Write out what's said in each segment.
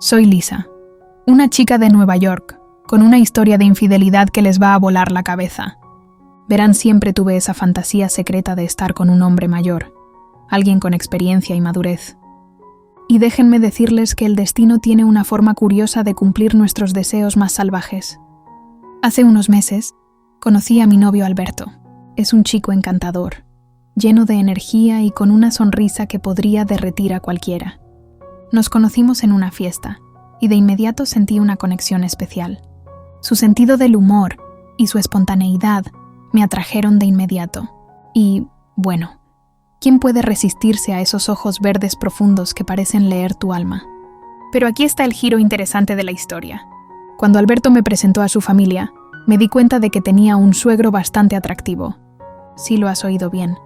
Soy Lisa, una chica de Nueva York, con una historia de infidelidad que les va a volar la cabeza. Verán, siempre tuve esa fantasía secreta de estar con un hombre mayor, alguien con experiencia y madurez. Y déjenme decirles que el destino tiene una forma curiosa de cumplir nuestros deseos más salvajes. Hace unos meses, conocí a mi novio Alberto. Es un chico encantador, lleno de energía y con una sonrisa que podría derretir a cualquiera. Nos conocimos en una fiesta, y de inmediato sentí una conexión especial. Su sentido del humor y su espontaneidad me atrajeron de inmediato. Y, bueno, ¿quién puede resistirse a esos ojos verdes profundos que parecen leer tu alma? Pero aquí está el giro interesante de la historia. Cuando Alberto me presentó a su familia, me di cuenta de que tenía un suegro bastante atractivo. Sí lo has oído bien.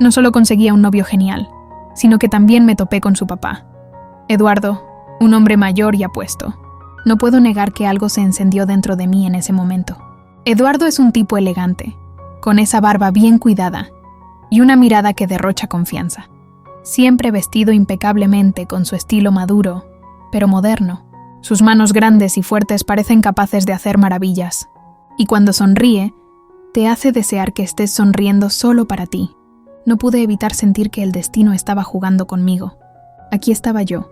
No solo conseguía un novio genial, sino que también me topé con su papá. Eduardo, un hombre mayor y apuesto. No puedo negar que algo se encendió dentro de mí en ese momento. Eduardo es un tipo elegante, con esa barba bien cuidada y una mirada que derrocha confianza. Siempre vestido impecablemente con su estilo maduro, pero moderno. Sus manos grandes y fuertes parecen capaces de hacer maravillas. Y cuando sonríe, te hace desear que estés sonriendo solo para ti. No pude evitar sentir que el destino estaba jugando conmigo. Aquí estaba yo,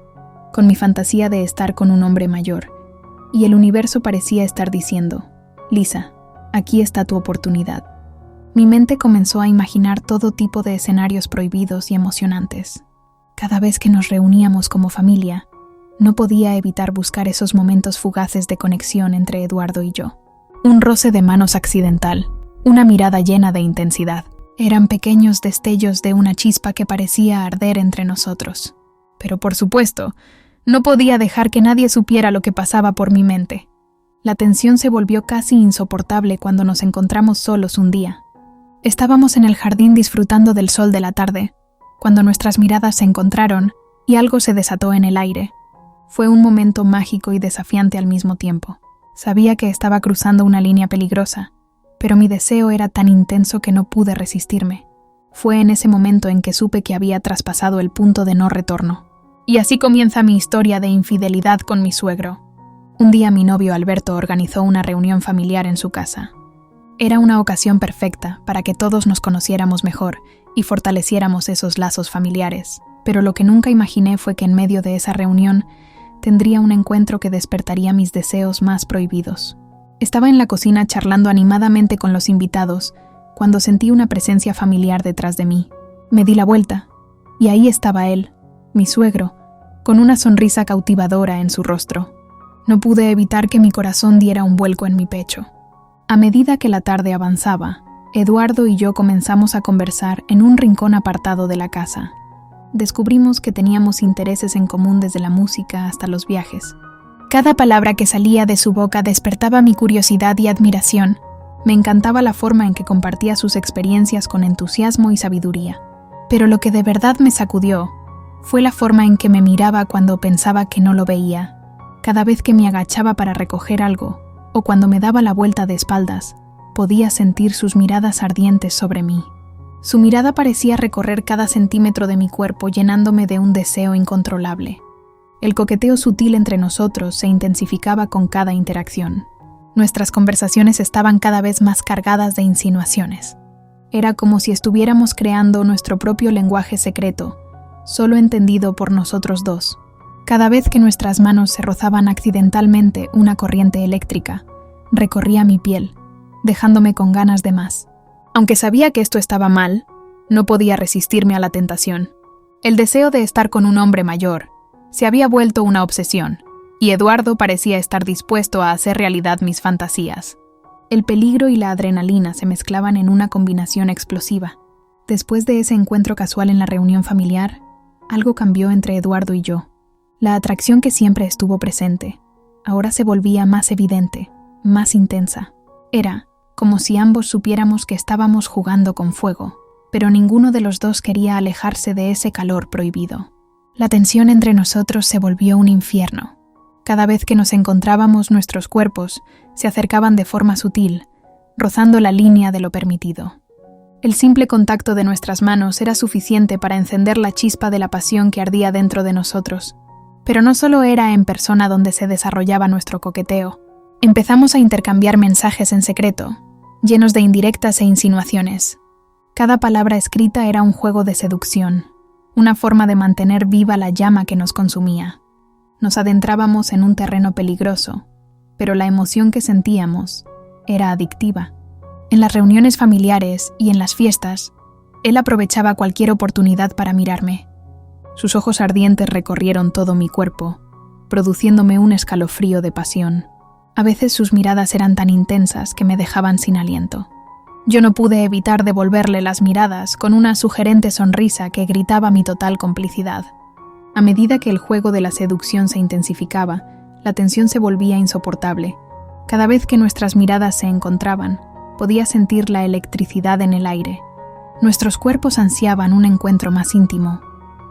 con mi fantasía de estar con un hombre mayor, y el universo parecía estar diciendo: Lisa, aquí está tu oportunidad. Mi mente comenzó a imaginar todo tipo de escenarios prohibidos y emocionantes. Cada vez que nos reuníamos como familia, no podía evitar buscar esos momentos fugaces de conexión entre Eduardo y yo. Un roce de manos accidental, una mirada llena de intensidad. Eran pequeños destellos de una chispa que parecía arder entre nosotros. Pero por supuesto, no podía dejar que nadie supiera lo que pasaba por mi mente. La tensión se volvió casi insoportable cuando nos encontramos solos un día. Estábamos en el jardín disfrutando del sol de la tarde, cuando nuestras miradas se encontraron y algo se desató en el aire. Fue un momento mágico y desafiante al mismo tiempo. Sabía que estaba cruzando una línea peligrosa, pero mi deseo era tan intenso que no pude resistirme. Fue en ese momento en que supe que había traspasado el punto de no retorno. Y así comienza mi historia de infidelidad con mi suegro. Un día mi novio Alberto organizó una reunión familiar en su casa. Era una ocasión perfecta para que todos nos conociéramos mejor y fortaleciéramos esos lazos familiares. Pero lo que nunca imaginé fue que en medio de esa reunión tendría un encuentro que despertaría mis deseos más prohibidos. Estaba en la cocina charlando animadamente con los invitados cuando sentí una presencia familiar detrás de mí. Me di la vuelta y ahí estaba él, mi suegro, con una sonrisa cautivadora en su rostro. No pude evitar que mi corazón diera un vuelco en mi pecho. A medida que la tarde avanzaba, Eduardo y yo comenzamos a conversar en un rincón apartado de la casa. Descubrimos que teníamos intereses en común desde la música hasta los viajes. Cada palabra que salía de su boca despertaba mi curiosidad y admiración. Me encantaba la forma en que compartía sus experiencias con entusiasmo y sabiduría. Pero lo que de verdad me sacudió fue la forma en que me miraba cuando pensaba que no lo veía. Cada vez que me agachaba para recoger algo, o cuando me daba la vuelta de espaldas, podía sentir sus miradas ardientes sobre mí. Su mirada parecía recorrer cada centímetro de mi cuerpo, llenándome de un deseo incontrolable. El coqueteo sutil entre nosotros se intensificaba con cada interacción. Nuestras conversaciones estaban cada vez más cargadas de insinuaciones. Era como si estuviéramos creando nuestro propio lenguaje secreto, solo entendido por nosotros dos. Cada vez que nuestras manos se rozaban accidentalmente una corriente eléctrica, recorría mi piel, dejándome con ganas de más. Aunque sabía que esto estaba mal, no podía resistirme a la tentación. El deseo de estar con un hombre mayor se había vuelto una obsesión, y Eduardo parecía estar dispuesto a hacer realidad mis fantasías. El peligro y la adrenalina se mezclaban en una combinación explosiva. Después de ese encuentro casual en la reunión familiar, algo cambió entre Eduardo y yo. La atracción que siempre estuvo presente, ahora se volvía más evidente, más intensa. Era como si ambos supiéramos que estábamos jugando con fuego, pero ninguno de los dos quería alejarse de ese calor prohibido. La tensión entre nosotros se volvió un infierno. Cada vez que nos encontrábamos, nuestros cuerpos se acercaban de forma sutil, rozando la línea de lo permitido. El simple contacto de nuestras manos era suficiente para encender la chispa de la pasión que ardía dentro de nosotros. Pero no solo era en persona donde se desarrollaba nuestro coqueteo. Empezamos a intercambiar mensajes en secreto, llenos de indirectas e insinuaciones. Cada palabra escrita era un juego de seducción, una forma de mantener viva la llama que nos consumía. Nos adentrábamos en un terreno peligroso, pero la emoción que sentíamos era adictiva. En las reuniones familiares y en las fiestas, él aprovechaba cualquier oportunidad para mirarme. Sus ojos ardientes recorrieron todo mi cuerpo, produciéndome un escalofrío de pasión. A veces sus miradas eran tan intensas que me dejaban sin aliento. Yo no pude evitar devolverle las miradas con una sugerente sonrisa que gritaba mi total complicidad. A medida que el juego de la seducción se intensificaba, la tensión se volvía insoportable. Cada vez que nuestras miradas se encontraban, podía sentir la electricidad en el aire. Nuestros cuerpos ansiaban un encuentro más íntimo,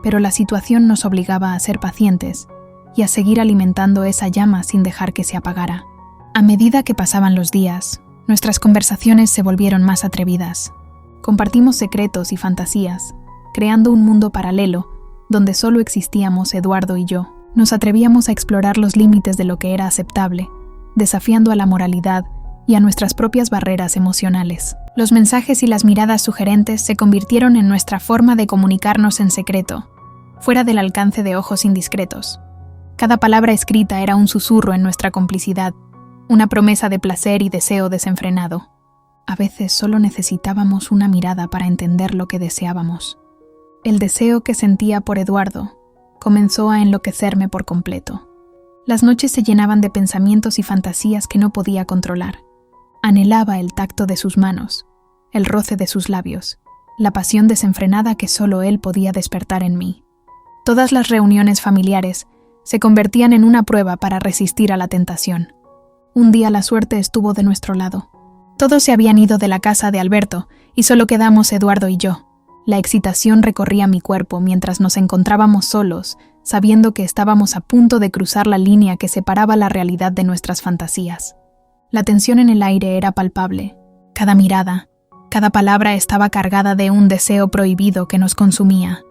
pero la situación nos obligaba a ser pacientes y a seguir alimentando esa llama sin dejar que se apagara. A medida que pasaban los días, nuestras conversaciones se volvieron más atrevidas. Compartimos secretos y fantasías, creando un mundo paralelo donde solo existíamos Eduardo y yo. Nos atrevíamos a explorar los límites de lo que era aceptable, desafiando a la moralidad y a nuestras propias barreras emocionales. Los mensajes y las miradas sugerentes se convirtieron en nuestra forma de comunicarnos en secreto, fuera del alcance de ojos indiscretos. Cada palabra escrita era un susurro en nuestra complicidad, una promesa de placer y deseo desenfrenado. A veces solo necesitábamos una mirada para entender lo que deseábamos. El deseo que sentía por Eduardo comenzó a enloquecerme por completo. Las noches se llenaban de pensamientos y fantasías que no podía controlar. Anhelaba el tacto de sus manos, el roce de sus labios, la pasión desenfrenada que solo él podía despertar en mí. Todas las reuniones familiares se convertían en una prueba para resistir a la tentación. Un día la suerte estuvo de nuestro lado. Todos se habían ido de la casa de Alberto y solo quedamos Eduardo y yo. La excitación recorría mi cuerpo mientras nos encontrábamos solos, sabiendo que estábamos a punto de cruzar la línea que separaba la realidad de nuestras fantasías. La tensión en el aire era palpable. Cada mirada, cada palabra estaba cargada de un deseo prohibido que nos consumía.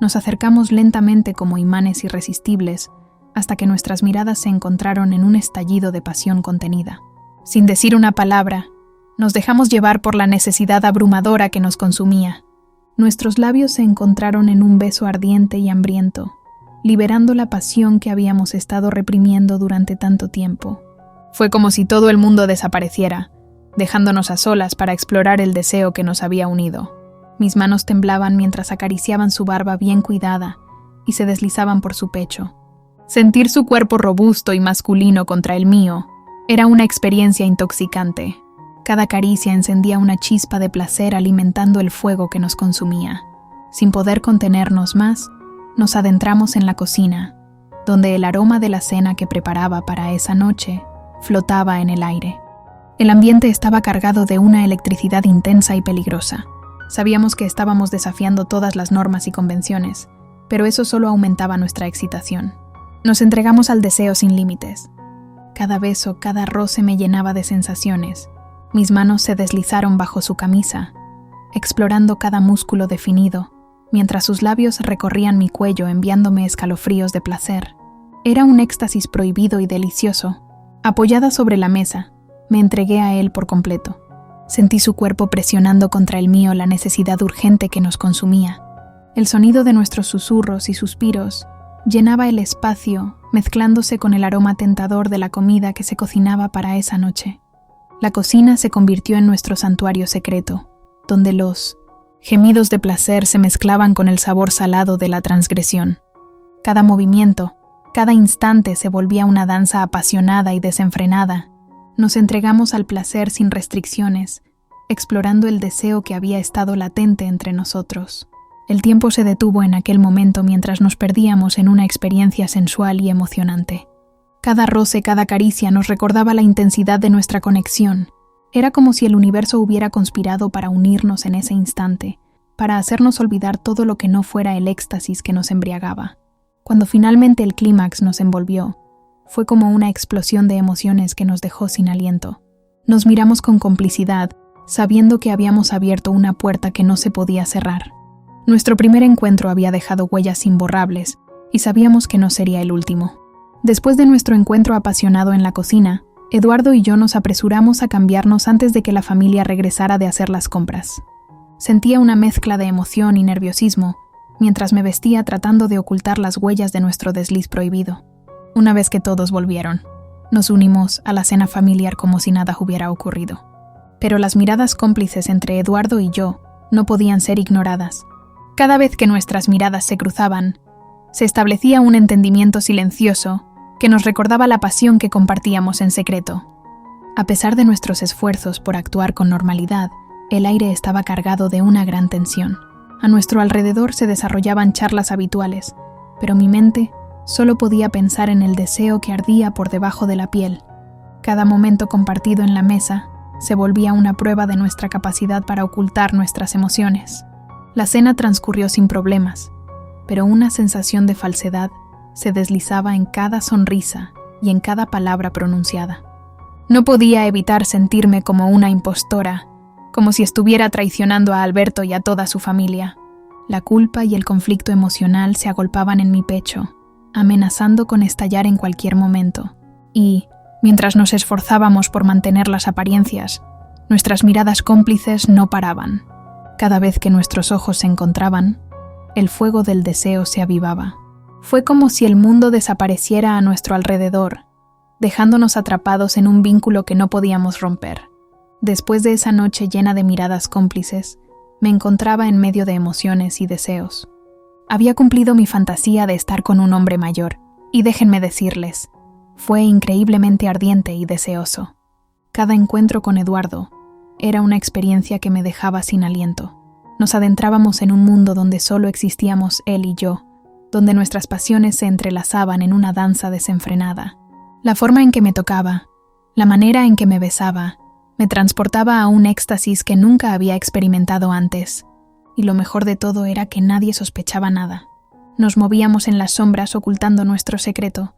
Nos acercamos lentamente como imanes irresistibles, hasta que nuestras miradas se encontraron en un estallido de pasión contenida. Sin decir una palabra, nos dejamos llevar por la necesidad abrumadora que nos consumía. Nuestros labios se encontraron en un beso ardiente y hambriento, liberando la pasión que habíamos estado reprimiendo durante tanto tiempo. Fue como si todo el mundo desapareciera, dejándonos a solas para explorar el deseo que nos había unido. Mis manos temblaban mientras acariciaban su barba bien cuidada y se deslizaban por su pecho. Sentir su cuerpo robusto y masculino contra el mío era una experiencia intoxicante. Cada caricia encendía una chispa de placer alimentando el fuego que nos consumía. Sin poder contenernos más, nos adentramos en la cocina, donde el aroma de la cena que preparaba para esa noche flotaba en el aire. El ambiente estaba cargado de una electricidad intensa y peligrosa. Sabíamos que estábamos desafiando todas las normas y convenciones, pero eso solo aumentaba nuestra excitación. Nos entregamos al deseo sin límites. Cada beso, cada roce me llenaba de sensaciones. Mis manos se deslizaron bajo su camisa, explorando cada músculo definido, mientras sus labios recorrían mi cuello enviándome escalofríos de placer. Era un éxtasis prohibido y delicioso. Apoyada sobre la mesa, me entregué a él por completo. Sentí su cuerpo presionando contra el mío la necesidad urgente que nos consumía. El sonido de nuestros susurros y suspiros llenaba el espacio, mezclándose con el aroma tentador de la comida que se cocinaba para esa noche. La cocina se convirtió en nuestro santuario secreto, donde los gemidos de placer se mezclaban con el sabor salado de la transgresión. Cada movimiento, cada instante se volvía una danza apasionada y desenfrenada. Nos entregamos al placer sin restricciones, explorando el deseo que había estado latente entre nosotros. El tiempo se detuvo en aquel momento mientras nos perdíamos en una experiencia sensual y emocionante. Cada roce, cada caricia nos recordaba la intensidad de nuestra conexión. Era como si el universo hubiera conspirado para unirnos en ese instante, para hacernos olvidar todo lo que no fuera el éxtasis que nos embriagaba. Cuando finalmente el clímax nos envolvió, fue como una explosión de emociones que nos dejó sin aliento. Nos miramos con complicidad, sabiendo que habíamos abierto una puerta que no se podía cerrar. Nuestro primer encuentro había dejado huellas imborrables y sabíamos que no sería el último. Después de nuestro encuentro apasionado en la cocina, Eduardo y yo nos apresuramos a cambiarnos antes de que la familia regresara de hacer las compras. Sentía una mezcla de emoción y nerviosismo mientras me vestía tratando de ocultar las huellas de nuestro desliz prohibido. Una vez que todos volvieron, nos unimos a la cena familiar como si nada hubiera ocurrido. Pero las miradas cómplices entre Eduardo y yo no podían ser ignoradas. Cada vez que nuestras miradas se cruzaban, se establecía un entendimiento silencioso que nos recordaba la pasión que compartíamos en secreto. A pesar de nuestros esfuerzos por actuar con normalidad, el aire estaba cargado de una gran tensión. A nuestro alrededor se desarrollaban charlas habituales, pero mi mente solo podía pensar en el deseo que ardía por debajo de la piel. Cada momento compartido en la mesa se volvía una prueba de nuestra capacidad para ocultar nuestras emociones. La cena transcurrió sin problemas, pero una sensación de falsedad se deslizaba en cada sonrisa y en cada palabra pronunciada. No podía evitar sentirme como una impostora, como si estuviera traicionando a Alberto y a toda su familia. La culpa y el conflicto emocional se agolpaban en mi pecho, amenazando con estallar en cualquier momento. Y, mientras nos esforzábamos por mantener las apariencias, nuestras miradas cómplices no paraban. Cada vez que nuestros ojos se encontraban, el fuego del deseo se avivaba. Fue como si el mundo desapareciera a nuestro alrededor, dejándonos atrapados en un vínculo que no podíamos romper. Después de esa noche llena de miradas cómplices, me encontraba en medio de emociones y deseos. Había cumplido mi fantasía de estar con un hombre mayor, y déjenme decirles, fue increíblemente ardiente y deseoso. Cada encuentro con Eduardo era una experiencia que me dejaba sin aliento. Nos adentrábamos en un mundo donde solo existíamos él y yo, donde nuestras pasiones se entrelazaban en una danza desenfrenada. La forma en que me tocaba, la manera en que me besaba, me transportaba a un éxtasis que nunca había experimentado antes, y lo mejor de todo era que nadie sospechaba nada. Nos movíamos en las sombras ocultando nuestro secreto,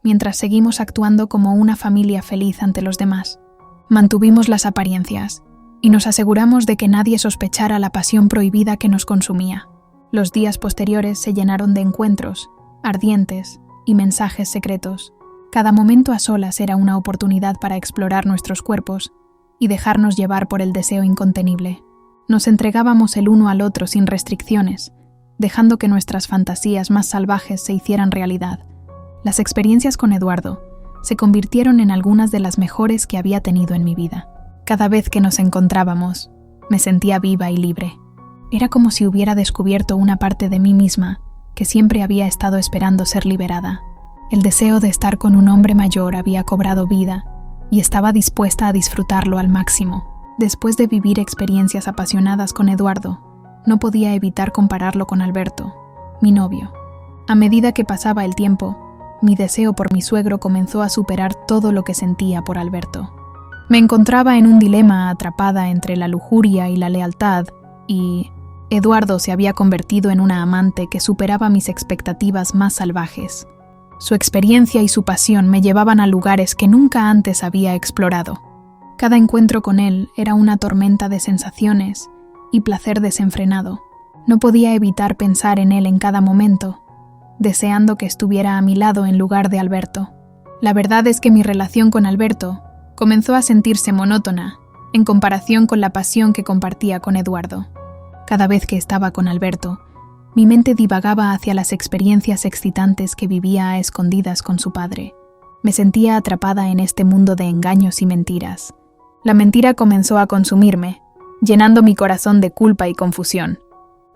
mientras seguimos actuando como una familia feliz ante los demás. Mantuvimos las apariencias, y nos aseguramos de que nadie sospechara la pasión prohibida que nos consumía. Los días posteriores se llenaron de encuentros, ardientes y mensajes secretos. Cada momento a solas era una oportunidad para explorar nuestros cuerpos y dejarnos llevar por el deseo incontenible. Nos entregábamos el uno al otro sin restricciones, dejando que nuestras fantasías más salvajes se hicieran realidad. Las experiencias con Eduardo se convirtieron en algunas de las mejores que había tenido en mi vida. Cada vez que nos encontrábamos, me sentía viva y libre. Era como si hubiera descubierto una parte de mí misma que siempre había estado esperando ser liberada. El deseo de estar con un hombre mayor había cobrado vida y estaba dispuesta a disfrutarlo al máximo. Después de vivir experiencias apasionadas con Eduardo, no podía evitar compararlo con Alberto, mi novio. A medida que pasaba el tiempo, mi deseo por mi suegro comenzó a superar todo lo que sentía por Alberto. Me encontraba en un dilema atrapada entre la lujuria y la lealtad, y Eduardo se había convertido en una amante que superaba mis expectativas más salvajes. Su experiencia y su pasión me llevaban a lugares que nunca antes había explorado. Cada encuentro con él era una tormenta de sensaciones y placer desenfrenado. No podía evitar pensar en él en cada momento, deseando que estuviera a mi lado en lugar de Alberto. La verdad es que mi relación con Alberto comenzó a sentirse monótona en comparación con la pasión que compartía con Eduardo. Cada vez que estaba con Alberto, mi mente divagaba hacia las experiencias excitantes que vivía a escondidas con su padre. Me sentía atrapada en este mundo de engaños y mentiras. La mentira comenzó a consumirme, llenando mi corazón de culpa y confusión.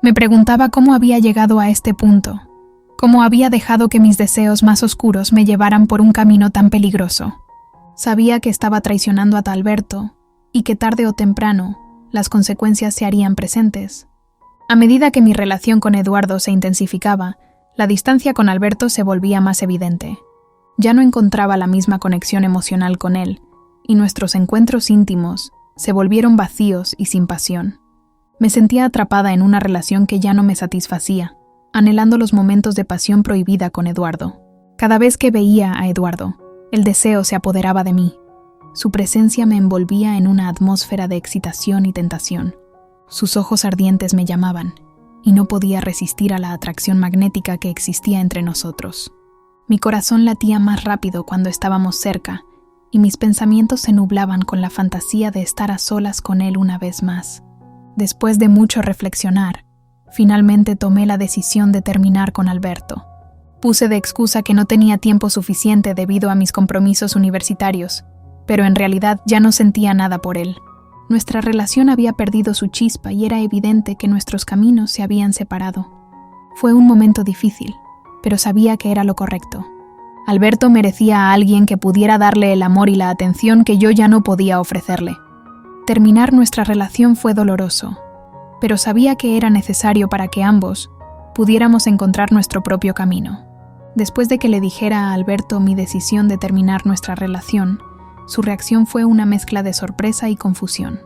Me preguntaba cómo había llegado a este punto, cómo había dejado que mis deseos más oscuros me llevaran por un camino tan peligroso. Sabía que estaba traicionando a Alberto y que tarde o temprano las consecuencias se harían presentes. A medida que mi relación con Eduardo se intensificaba, la distancia con Alberto se volvía más evidente. Ya no encontraba la misma conexión emocional con él, y nuestros encuentros íntimos se volvieron vacíos y sin pasión. Me sentía atrapada en una relación que ya no me satisfacía, anhelando los momentos de pasión prohibida con Eduardo. Cada vez que veía a Eduardo, el deseo se apoderaba de mí. Su presencia me envolvía en una atmósfera de excitación y tentación. Sus ojos ardientes me llamaban, y no podía resistir a la atracción magnética que existía entre nosotros. Mi corazón latía más rápido cuando estábamos cerca, y mis pensamientos se nublaban con la fantasía de estar a solas con él una vez más. Después de mucho reflexionar, finalmente tomé la decisión de terminar con Alberto. Puse de excusa que no tenía tiempo suficiente debido a mis compromisos universitarios, pero en realidad ya no sentía nada por él. Nuestra relación había perdido su chispa y era evidente que nuestros caminos se habían separado. Fue un momento difícil, pero sabía que era lo correcto. Alberto merecía a alguien que pudiera darle el amor y la atención que yo ya no podía ofrecerle. Terminar nuestra relación fue doloroso, pero sabía que era necesario para que ambos pudiéramos encontrar nuestro propio camino. Después de que le dijera a Alberto mi decisión de terminar nuestra relación, su reacción fue una mezcla de sorpresa y confusión.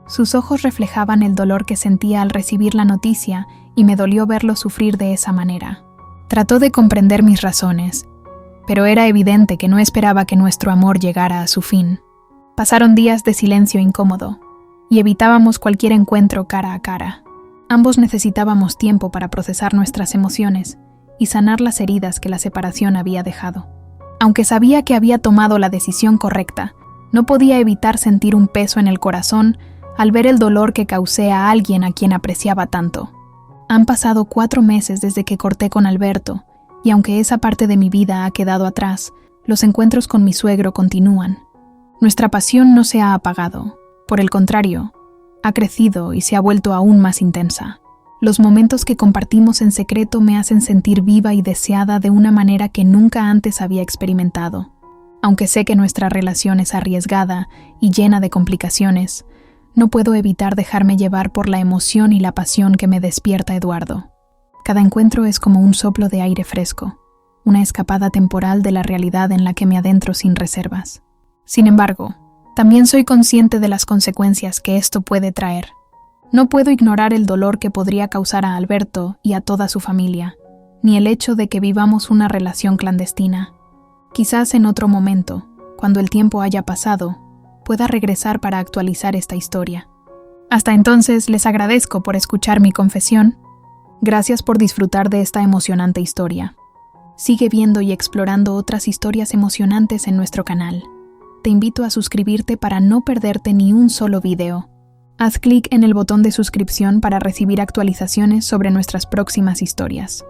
Sus ojos reflejaban el dolor que sentía al recibir la noticia y me dolió verlo sufrir de esa manera. Trató de comprender mis razones, pero era evidente que no esperaba que nuestro amor llegara a su fin. Pasaron días de silencio incómodo, y evitábamos cualquier encuentro cara a cara. Ambos necesitábamos tiempo para procesar nuestras emociones y sanar las heridas que la separación había dejado. Aunque sabía que había tomado la decisión correcta, no podía evitar sentir un peso en el corazón al ver el dolor que causé a alguien a quien apreciaba tanto. Han pasado 4 meses desde que corté con Alberto, y aunque esa parte de mi vida ha quedado atrás, los encuentros con mi suegro continúan. Nuestra pasión no se ha apagado, por el contrario, ha crecido y se ha vuelto aún más intensa. Los momentos que compartimos en secreto me hacen sentir viva y deseada de una manera que nunca antes había experimentado. Aunque sé que nuestra relación es arriesgada y llena de complicaciones, no puedo evitar dejarme llevar por la emoción y la pasión que me despierta Eduardo. Cada encuentro es como un soplo de aire fresco, una escapada temporal de la realidad en la que me adentro sin reservas. Sin embargo, también soy consciente de las consecuencias que esto puede traer. No puedo ignorar el dolor que podría causar a Alberto y a toda su familia, ni el hecho de que vivamos una relación clandestina. Quizás en otro momento, cuando el tiempo haya pasado, pueda regresar para actualizar esta historia. Hasta entonces, les agradezco por escuchar mi confesión. Gracias por disfrutar de esta emocionante historia. Sigue viendo y explorando otras historias emocionantes en nuestro canal. Te invito a suscribirte para no perderte ni un solo video. Haz clic en el botón de suscripción para recibir actualizaciones sobre nuestras próximas historias.